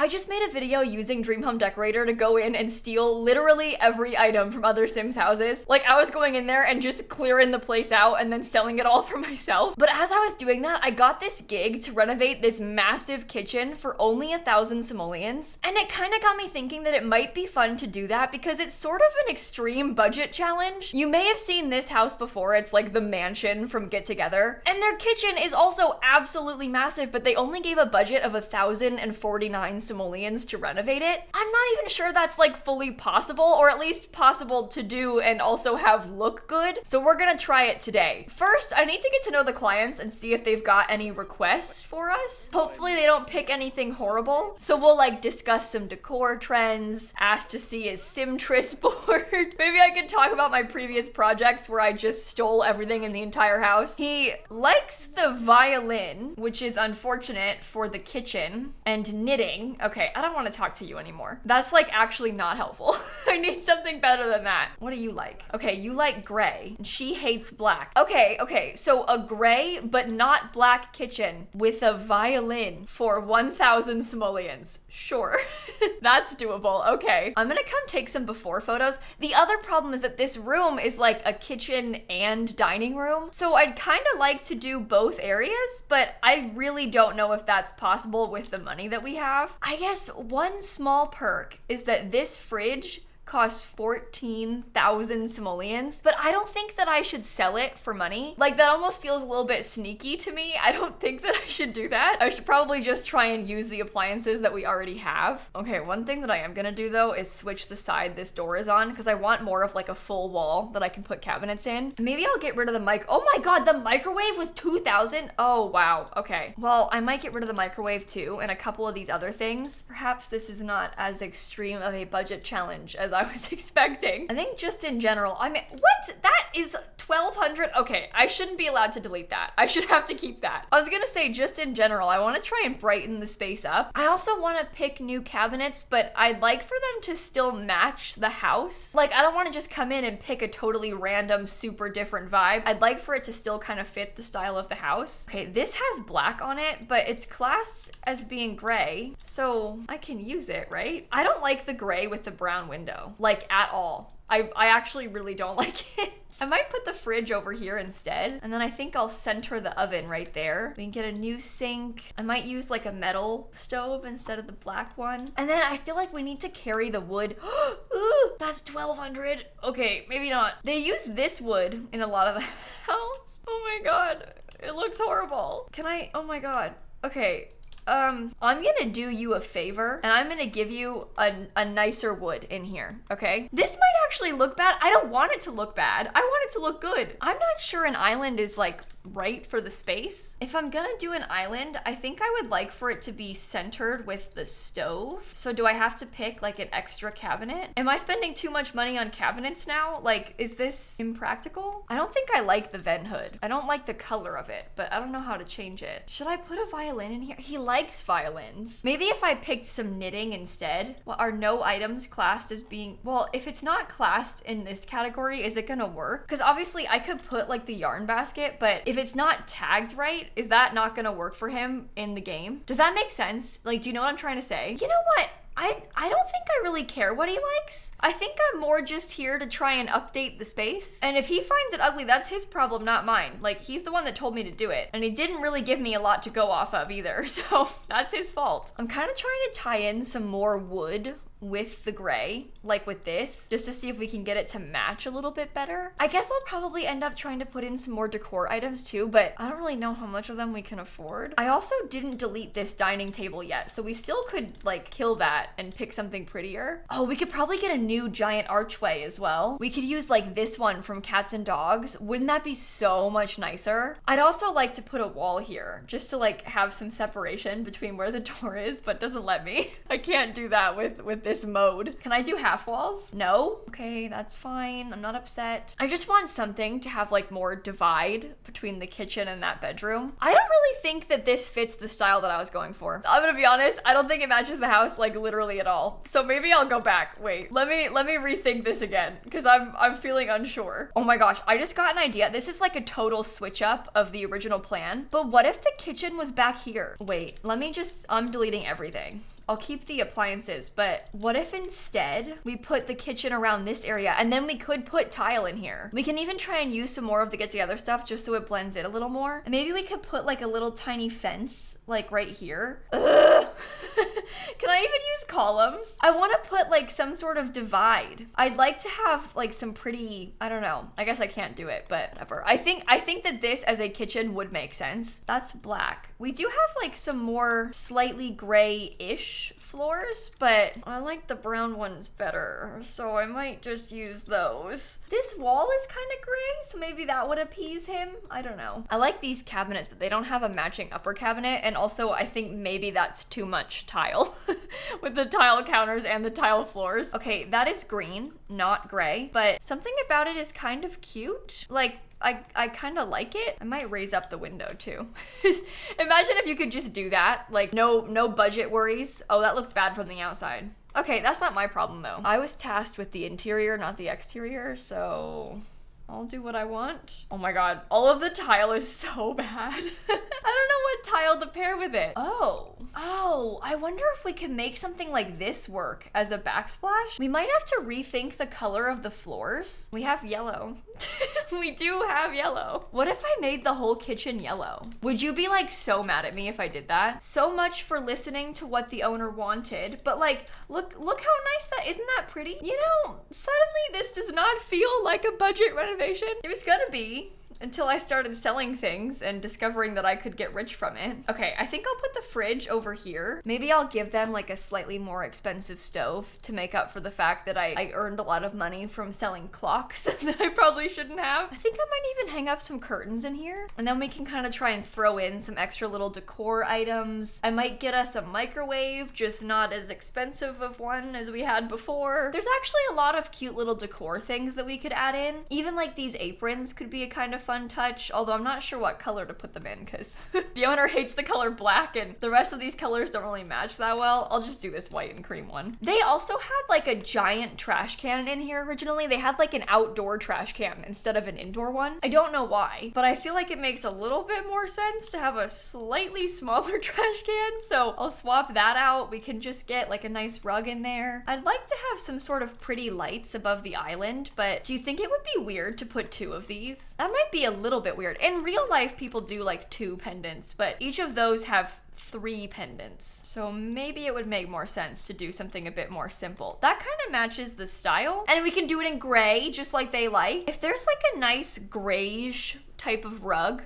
I just made a video using Dream Home Decorator to go in and steal literally every item from other Sims houses. Like, I was going in there and just clearing the place out and then selling it all for myself. But as I was doing that, I got this gig to renovate this massive kitchen for only 1,000 simoleons. And it kind of got me thinking that it might be fun to do that because it's sort of an extreme budget challenge. You may have seen this house before. It's like the mansion from Get Together. And their kitchen is also absolutely massive, but they only gave a budget of 1,049 simoleons to renovate it. I'm not even sure that's like fully possible, or at least possible to do and also have look good. So we're gonna try it today. First, I need to get to know the clients and see if they've got any requests for us. Hopefully they don't pick anything horrible. So we'll like discuss some decor trends, ask to see his Simtris board. Maybe I could talk about my previous projects where I just stole everything in the entire house. He likes the violin, which is unfortunate for the kitchen, and knitting. Okay, I don't want to talk to you anymore. That's like actually not helpful. I need something better than that. What do you like? Okay, you like gray. She hates black. Okay, so a gray but not black kitchen with a violin for 1,000 simoleons. Sure, that's doable. Okay, I'm gonna come take some before photos. The other problem is that this room is like a kitchen and dining room. So I'd kind of like to do both areas, but I really don't know if that's possible with the money that we have. I guess one small perk is that this fridge costs 14,000 simoleons, but I don't think that I should sell it for money. Like, that almost feels a little bit sneaky to me. I don't think that I should do that. I should probably just try and use the appliances that we already have. Okay, one thing that I am gonna do though is switch the side this door is on because I want more of like a full wall that I can put cabinets in. Maybe I'll get rid of the mic. Oh my god, the microwave was 2,000? Oh wow, okay. Well, I might get rid of the microwave too and a couple of these other things. Perhaps this is not as extreme of a budget challenge as I was expecting. I think just in general, I mean, what? That is 1,200? Okay, I shouldn't be allowed to delete that. I should have to keep that. I was gonna say just in general, I wanna try and brighten the space up. I also wanna pick new cabinets, but I'd like for them to still match the house. Like, I don't wanna just come in and pick a totally random, super different vibe. I'd like for it to still kind of fit the style of the house. Okay, this has black on it, but it's classed as being gray, so I can use it, right? I don't like the gray with the brown window. Like, at all. I actually really don't like it. I might put the fridge over here instead. And then I think I'll center the oven right there. We can get a new sink. I might use like a metal stove instead of the black one. And then I feel like we need to carry the wood. Ooh, that's 1,200. Okay, maybe not. They use this wood in a lot of the house. Oh my god, it looks horrible. Can I, oh my god. Okay. I'm gonna do you a favor and I'm gonna give you a nicer wood in here, okay? This might actually look bad. I don't want it to look bad. I want it to look good. I'm not sure an island is like right for the space. If I'm gonna do an island, I think I would like for it to be centered with the stove. So do I have to pick like an extra cabinet? Am I spending too much money on cabinets now? Like, is this impractical? I don't think I like the vent hood. I don't like the color of it, but I don't know how to change it. Should I put a violin in here? He likes violins. Maybe if I picked some knitting instead. Well, are no items classed as being, well, if it's not classed in this category, is it gonna work? Because obviously I could put like the yarn basket, but if it's not tagged right, is that not gonna work for him in the game? Does that make sense? Like, do you know what I'm trying to say? You know what? I don't think I really care what he likes. I think I'm more just here to try and update the space. And if he finds it ugly, that's his problem, not mine. Like, he's the one that told me to do it. And he didn't really give me a lot to go off of either. So that's his fault. I'm kind of trying to tie in some more wood with the gray, like with this, just to see if we can get it to match a little bit better. I guess I'll probably end up trying to put in some more decor items too, but I don't really know how much of them we can afford. I also didn't delete this dining table yet, so we still could like kill that and pick something prettier. Oh, we could probably get a new giant archway as well. We could use like this one from Cats and Dogs. Wouldn't that be so much nicer? I'd also like to put a wall here just to like have some separation between where the door is, but doesn't let me. I can't do that with this mode. Can I do half walls? No? Okay, that's fine. I'm not upset. I just want something to have like more divide between the kitchen and that bedroom. I don't really think that this fits the style that I was going for. I'm gonna be honest, I don't think it matches the house like literally at all. So maybe I'll go back. Wait, let me rethink this again because I'm feeling unsure. Oh my gosh, I just got an idea. This is like a total switch up of the original plan, but what if the kitchen was back here? Wait, let me just, I'm deleting everything. I'll keep the appliances, but what if instead we put the kitchen around this area and then we could put tile in here? We can even try and use some more of the get together stuff just so it blends in a little more. And maybe we could put like a little tiny fence like right here. Ugh. Can I even use columns? I want to put like some sort of divide. I'd like to have like some pretty, I don't know. I guess I can't do it, but whatever. I think that this as a kitchen would make sense. That's black. We do have like some more slightly gray-ish floors, but I like the brown ones better, so I might just use those. This wall is kind of gray, so maybe that would appease him. I don't know. I like these cabinets, but they don't have a matching upper cabinet, and also I think maybe that's too much tile with the tile counters and the tile floors. Okay, that is green, not gray, but something about it is kind of cute. Like, I kind of like it. I might raise up the window too. Imagine if you could just do that. Like no budget worries. Oh, that looks bad from the outside. Okay, that's not my problem though. I was tasked with the interior, not the exterior, so I'll do what I want. Oh my god, all of the tile is so bad. I don't know what tile to pair with it. Oh, I wonder if we can make something like this work as a backsplash. We might have to rethink the color of the floors. We have yellow. We do have yellow. What if I made the whole kitchen yellow? Would you be like so mad at me if I did that? So much for listening to what the owner wanted, but like, look how nice that, isn't that pretty? You know, suddenly this does not feel like a budget renovation. It was gonna be, until I started selling things and discovering that I could get rich from it. Okay, I think I'll put the fridge over here. Maybe I'll give them like a slightly more expensive stove to make up for the fact that I earned a lot of money from selling clocks that I probably shouldn't have. I think I might even hang up some curtains in here, and then we can kind of try and throw in some extra little decor items. I might get us a microwave, just not as expensive of one as we had before. There's actually a lot of cute little decor things that we could add in. Even like these aprons could be a kind of fun touch, although I'm not sure what color to put them in because the owner hates the color black and the rest of these colors don't really match that well. I'll just do this white and cream one. They also had like a giant trash can in here originally. They had like an outdoor trash can instead of an indoor one. I don't know why, but I feel like it makes a little bit more sense to have a slightly smaller trash can, so I'll swap that out. We can just get like a nice rug in there. I'd like to have some sort of pretty lights above the island, but do you think it would be weird to put two of these? That might be a little bit weird. In real life, people do like 2 pendants, but each of those have 3 pendants. So maybe it would make more sense to do something a bit more simple. That kind of matches the style. And we can do it in gray, just like they like. If there's like a nice grayish type of rug,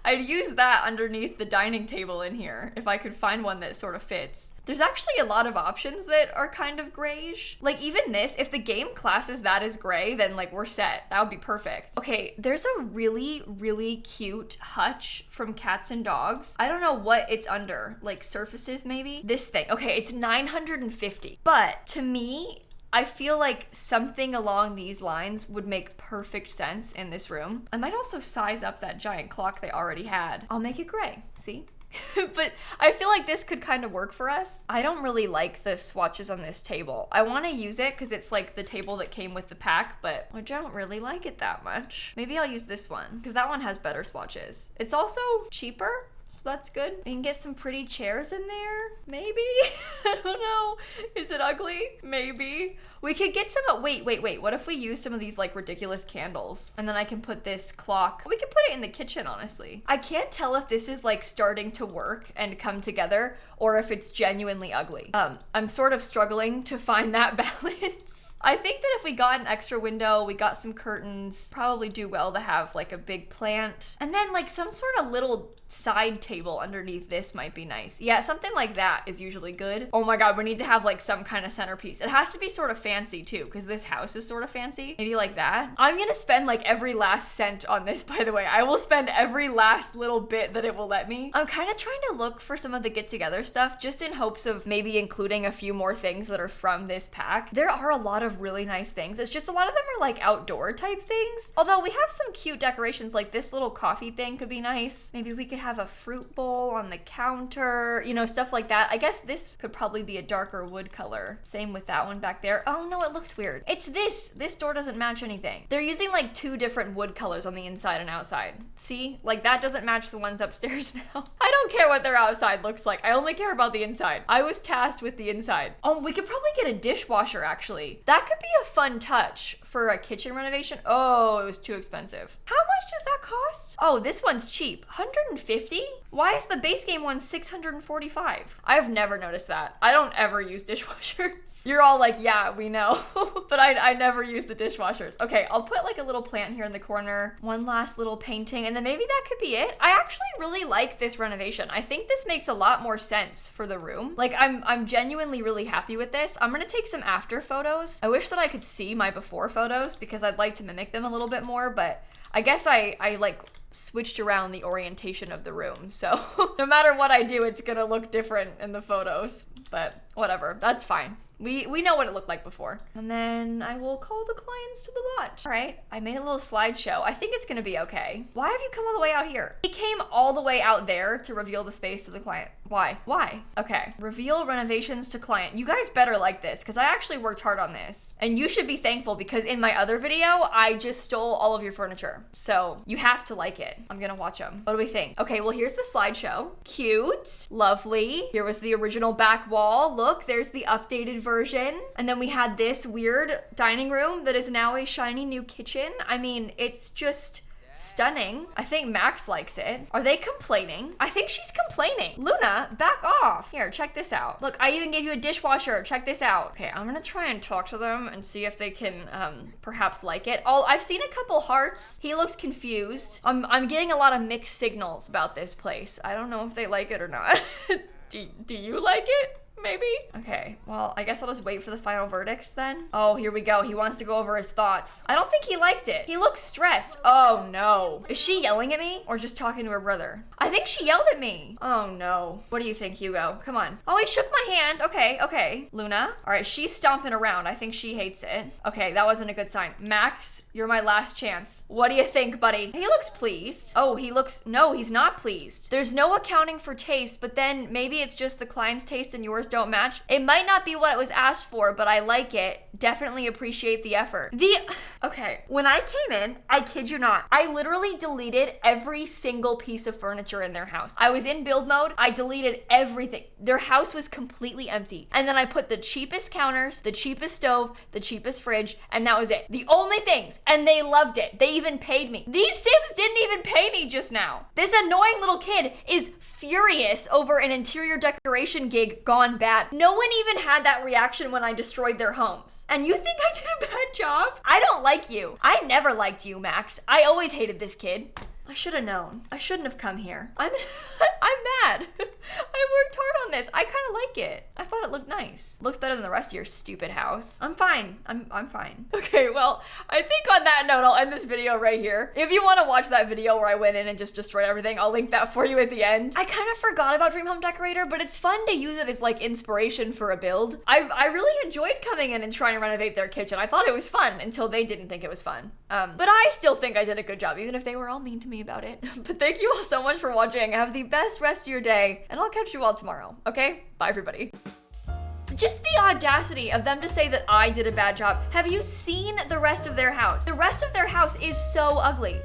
I'd use that underneath the dining table in here if I could find one that sort of fits. There's actually a lot of options that are kind of grayish. Like even this, if the game classes that as gray, then like we're set. That would be perfect. Okay, there's a really, really cute hutch from Cats and Dogs. I don't know what it's under, like surfaces maybe? This thing. Okay, it's $950. But to me, I feel like something along these lines would make perfect sense in this room. I might also size up that giant clock they already had. I'll make it gray, see? But I feel like this could kind of work for us. I don't really like the swatches on this table. I want to use it because it's like the table that came with the pack, but I don't really like it that much. Maybe I'll use this one because that one has better swatches. It's also cheaper, so that's good. We can get some pretty chairs in there, maybe? I don't know. Is it ugly? Maybe. We could get some, wait. What if we use some of these like ridiculous candles? And then I can put this clock. We could put it in the kitchen, honestly. I can't tell if this is like starting to work and come together or if it's genuinely ugly. I'm sort of struggling to find that balance. I think that if we got an extra window, we got some curtains, probably do well to have like a big plant. And then like some sort of little side table underneath this might be nice. Yeah, something like that is usually good. Oh my god, we need to have like some kind of centerpiece. It has to be sort of fancy too, because this house is sort of fancy. Maybe like that. I'm gonna spend like every last cent on this, by the way. I will spend every last little bit that it will let me. I'm kind of trying to look for some of the get together stuff just in hopes of maybe including a few more things that are from this pack. There are a lot of of really nice things. It's just a lot of them are like outdoor type things. Although we have some cute decorations, like this little coffee thing could be nice. Maybe we could have a fruit bowl on the counter, you know, stuff like that. I guess this could probably be a darker wood color. Same with that one back there. Oh no, it looks weird. It's this. This door doesn't match anything. They're using like 2 different wood colors on the inside and outside. See? Like that doesn't match the ones upstairs now. I don't care what their outside looks like. I only care about the inside. I was tasked with the inside. Oh, we could probably get a dishwasher actually. That could be a fun touch for a kitchen renovation. Oh, it was too expensive. How much does that cost? Oh, this one's cheap. 150? Why is the base game one 645? I've never noticed that. I don't ever use dishwashers. You're all like, yeah, we know. But I never use the dishwashers. Okay, I'll put like a little plant here in the corner. One last little painting, and then maybe that could be it. I actually really like this renovation. I think this makes a lot more sense for the room. Like I'm genuinely really happy with this. I'm gonna take some after photos. I wish that I could see my before photos because I'd like to mimic them a little bit more, but I guess I like switched around the orientation of the room. So no matter what I do, it's gonna look different in the photos, but whatever, that's fine. We know what it looked like before. And then I will call the clients to the lot. All right, I made a little slideshow. I think it's gonna be okay. Why have you come all the way out here? He came all the way out there to reveal the space to the client. Why? Why? Okay, reveal renovations to client. You guys better like this because I actually worked hard on this. And you should be thankful because in my other video, I just stole all of your furniture. So you have to like it. I'm gonna watch them. What do we think? Okay, well here's the slideshow. Cute, lovely. Here was the original back wall. Look, there's the updated version. And then we had this weird dining room that is now a shiny new kitchen. I mean, it's just stunning. I think Max likes it. Are they complaining? I think she's complaining. Luna, back off. Here, check this out. Look, I even gave you a dishwasher. Check this out. Okay, I'm gonna try and talk to them and see if they can perhaps like it. I've seen a couple hearts. He looks confused. I'm getting a lot of mixed signals about this place. I don't know if they like it or not. Do you like it? Maybe? Okay, well, I guess I'll just wait for the final verdicts then. Oh, here we go. He wants to go over his thoughts. I don't think he liked it. He looks stressed. Oh no. Is she yelling at me or just talking to her brother? I think she yelled at me. Oh no. What do you think, Hugo? Come on. Oh, he shook my hand. Okay. Luna. All right, she's stomping around. I think she hates it. Okay, that wasn't a good sign. Max, you're my last chance. What do you think, buddy? He looks pleased. Oh, no, he's not pleased. There's no accounting for taste, but then maybe it's just the client's taste and yours don't match. It might not be what it was asked for, but I like it. Definitely appreciate the effort. Okay, when I came in, I kid you not, I literally deleted every single piece of furniture in their house. I was in build mode. I deleted everything. Their house was completely empty. And then I put the cheapest counters, the cheapest stove, the cheapest fridge, and that was it. The only things. And they loved it. They even paid me. These Sims didn't even pay me just now. This annoying little kid is furious over an interior decoration gig gone bad. No one even had that reaction when I destroyed their homes. And you think I did a bad job? I don't like you. I never liked you, Max. I always hated this kid. I should have known. I shouldn't have come here. I'm mad. I worked hard on this. I kind of like it. I thought it looked nice. Looks better than the rest of your stupid house. I'm fine. I'm fine. Okay, well, I think on that note, I'll end this video right here. If you want to watch that video where I went in and just destroyed everything, I'll link that for you at the end. I kind of forgot about Dream Home Decorator, but it's fun to use it as like inspiration for a build. I really enjoyed coming in and trying to renovate their kitchen. I thought it was fun until they didn't think it was fun. But I still think I did a good job, even if they were all mean to me about it. But thank you all so much for watching. Have the best rest of your day, and I'll catch you all tomorrow. Okay? Bye, everybody. Just the audacity of them to say that I did a bad job. Have you seen the rest of their house? The rest of their house is so ugly.